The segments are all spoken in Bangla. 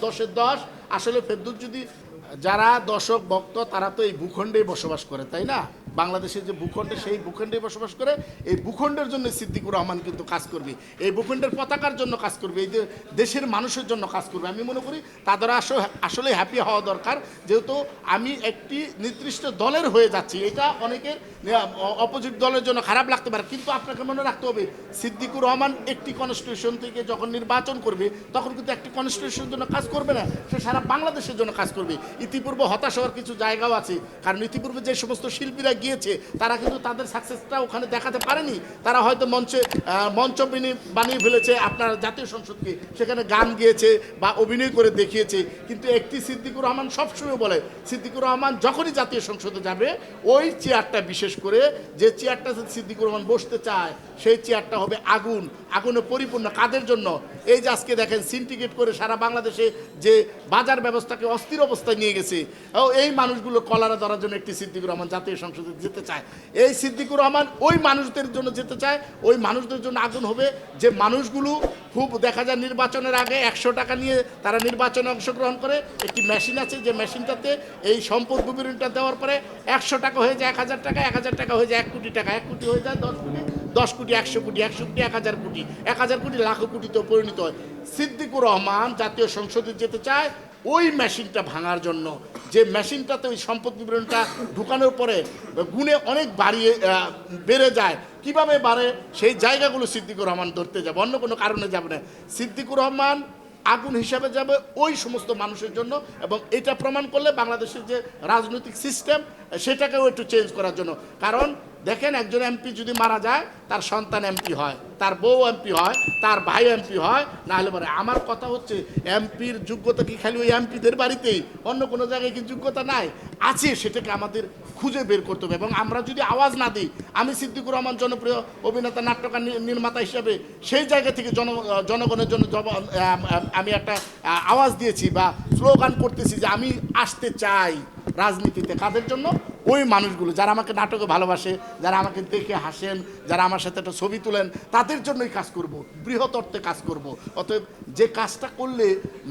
10-এর 10। আসলে ফেরদৌস যদি যারা দর্শক ভক্ত তারা তো এই ভূখণ্ডেই বসবাস করে, তাই না? বাংলাদেশের যে ভূখণ্ডে সেই ভূখণ্ডেই বসবাস করে। এই ভূখণ্ডের জন্য সিদ্দিকুর রহমান কিন্তু কাজ করবে, এই ভূখণ্ডের পতাকার জন্য কাজ করবে, এই যে দেশের মানুষের জন্য কাজ করবে। আমি মনে করি তাদের আসলে হ্যাপি হওয়া দরকার, যেহেতু আমি একটি নির্দিষ্ট দলের হয়ে যাচ্ছি। এটা অনেকের অপোজিট দলের জন্য খারাপ লাগতে পারে, কিন্তু আপনাকে মনে রাখতে হবে সিদ্দিকুর রহমান একটি কনস্টিটিউশন থেকে যখন নির্বাচন করবে তখন কিন্তু একটি কনস্টিটিউশনের জন্য কাজ করবে না, সে সারা বাংলাদেশের জন্য কাজ করবে। ইতিপূর্বে হতাশ হওয়ার কিছু জায়গাও আছে, কারণ ইতিপূর্বে যে সমস্ত শিল্পীরা গিয়েছে তারা কিন্তু তাদের সাকসেসটা ওখানে দেখাতে পারেনি। তারা হয়তো মঞ্চ বানিয়ে ফেলেছে আপনার জাতীয় সংসদকে, সেখানে গান গিয়েছে বা অভিনয় করে দেখিয়েছে। কিন্তু একটি সিদ্দিকুর রহমান সবসময় বলে, সিদ্দিকুর রহমান যখনই জাতীয় সংসদে যাবে ওই চেয়ারটা, বিশেষ করে যে চেয়ারটা সিদ্দিকুর রহমান বসতে চায় সেই চেয়ারটা হবে আগুনে পরিপূর্ণ। কাদের জন্য? এই যে আজকে দেখেন সিন্ডিকেট করে সারা বাংলাদেশে যে বাজার ব্যবস্থাকে অস্থির অবস্থায় নিয়ে গেছে, এই মানুষগুলো কলারা ধরার জন্য একটি সিদ্দিকুর রহমান জাতীয় সংসদে যেতে চায়। এই সিদ্দিকুর রহমান ওই মানুষদের জন্য যেতে চায়, ওই মানুষদের জন্য আগুন হবে যে মানুষগুলো খুব দেখা যায় নির্বাচনের আগে 100 টাকা নিয়ে তারা নির্বাচনে অংশগ্রহণ করে। একটি মেশিন আছে যে মেশিনটাতে এই সম্পদ বিবরণীটা দেওয়ার পরে 100 টাকা হয়ে যায় 1000 টাকা, 1000 টাকা হয়ে যায় 1 কোটি টাকা, 1 কোটি হয়ে যায় 10 কোটি, 10 কোটি 100 কোটি, 100 কোটি 1000 কোটি, 1000 কোটি লাখ কোটিতেও পরিণত হয়। সিদ্দিকুর রহমান জাতীয় সংসদে যেতে চায় ওই মেশিনটা ভাঙার জন্য, যে মেশিনটাতে ওই সম্পদ বিবরণটা ঢুকানোর পরে গুণে অনেক বেড়ে যায়। কিভাবে বাড়ে সেই জায়গাগুলো সিদ্দিকুর রহমান ধরতে যাবে, অন্য কোনো কারণে যাবে না। সিদ্দিকুর রহমান আগুন হিসাবে যাবে ওই সমস্ত মানুষের জন্য, এবং এটা প্রমাণ করলে বাংলাদেশের যে রাজনৈতিক সিস্টেম সেটাকেও একটু চেঞ্জ করার জন্য। কারণ দেখেন, একজন এমপি যদি মারা যায় তার সন্তান এমপি হয়, তার বউ এমপি হয়, তার ভাই এমপি হয়, না হলে পরে। আমার কথা হচ্ছে এমপির যোগ্যতা কি খালি ওই এমপিদের বাড়িতেই, অন্য কোনো জায়গায় কি যোগ্যতা নাই? আছে, সেটাকে আমাদের খুঁজে বের করতে হবে। এবং আমরা যদি আওয়াজ না দিই, আমি সিদ্দিকুর রহমান জনপ্রিয় অভিনেতা, নাট্যকার, নির্মাতা হিসাবে সেই জায়গা থেকে জনগণের জন্য আমি একটা আওয়াজ দিয়েছি বা স্লোগান করতেছি যে আমি আসতে চাই রাজনীতিতে। কাদের জন্য? ওই মানুষগুলো যারা আমাকে নাটকে ভালোবাসে, যারা আমাকে দেখে হাসেন, যারা আমার সাথে একটা ছবি তুলেন, তাদের জন্যই কাজ করব, বৃহৎ অর্থে কাজ করব। অতএব যে কাজটা করলে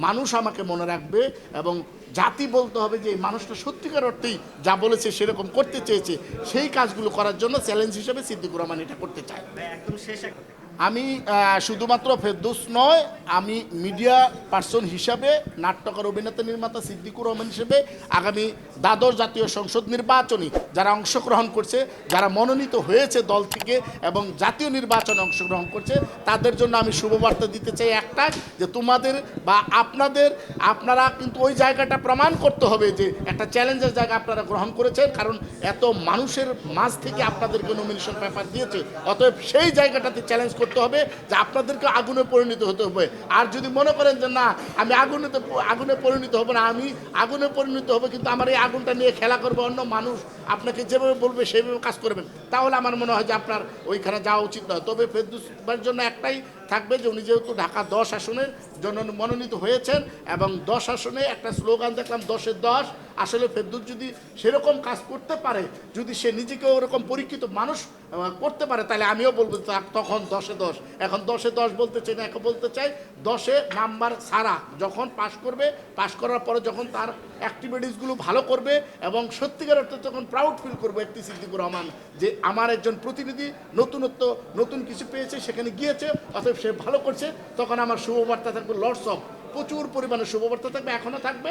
মানুষ আমাকে মনে রাখবে এবং জাতি বলতে হবে যে এই মানুষটা সত্যিকার অর্থেই যা বলেছে সেরকম করতে চেয়েছে, সেই কাজগুলো করার জন্য চ্যালেঞ্জ হিসেবে সিদ্দিকুর রহমান এটা করতে চায়। একদম শেষ আমি শুধুমাত্র ফেরদৌস নয়, আমি মিডিয়া পার্সন হিসাবে, নাট্যকার, অভিনেতা, নির্মাতা সিদ্দিকুর রহমান হিসেবে আগামী দ্বাদশ জাতীয় সংসদ নির্বাচনে যারা অংশগ্রহণ করছে, যারা মনোনীত হয়েছে দল থেকে এবং জাতীয় নির্বাচনে অংশগ্রহণ করছে, তাদের জন্য আমি শুভবার্তা দিতে চাই একটা, যে তোমাদের বা আপনারা কিন্তু ওই জায়গাটা প্রমাণ করতে হবে যে একটা চ্যালেঞ্জের জায়গা আপনারা গ্রহণ করেছেন, কারণ এত মানুষের মাঝ থেকে আপনাদেরকে নমিনেশন পেপার দিয়েছে। অতএব সেই জায়গাটাতে চ্যালেঞ্জ করতে হবে যে আপনাদেরকে আগুনে পরিণত হতে হবে। আর যদি মনে করেন যে না, আমি আগুনে পরিণত হব না, আমি আগুনে পরিণত হবো কিন্তু আমার এই আগুনটা নিয়ে খেলা করবে অন্য মানুষ, আপনাকে যেভাবে বলবে সেইভাবে কাজ করবেন, তাহলে আমার মনে হয় যে আপনার ওইখানে যাওয়া উচিত নয়। তবে ফেরদৌস ভাইয়ের জন্য একটাই থাকবে যে উনি যেহেতু ঢাকা 10 আসনের জন্য মনোনীত হয়েছেন এবং 10 আসনে একটা স্লোগান দেখলাম 10-এর 10। আসলে ফেরদৌস যদি সেরকম কাজ করতে পারে, যদি সে নিজেকে ওরকম পরীক্ষিত মানুষ করতে পারে, তাহলে আমিও বলবো তখন 10-এ 10। এখন 10-এ 10 বলতে চাই না, এখন বলতে চাই 10-এ নাম্বার ছাড়া যখন পাশ করবে, পাশ করার পরে যখন তার অ্যাক্টিভিটিসগুলো ভালো করবে এবং সত্যিকার অর্থে তখন প্রাউড ফিল করবো একটি সিদ্দিকুর রহমান যে আমার একজন প্রতিনিধি নতুন কিছু পেয়েছে, সেখানে গিয়েছে, অতএব সে ভালো করছে, তখন আমার শুভবার্তা থাকবে লটস অফ, প্রচুর পরিমাণে শুভবার্তা থাকবে, এখনও থাকবে।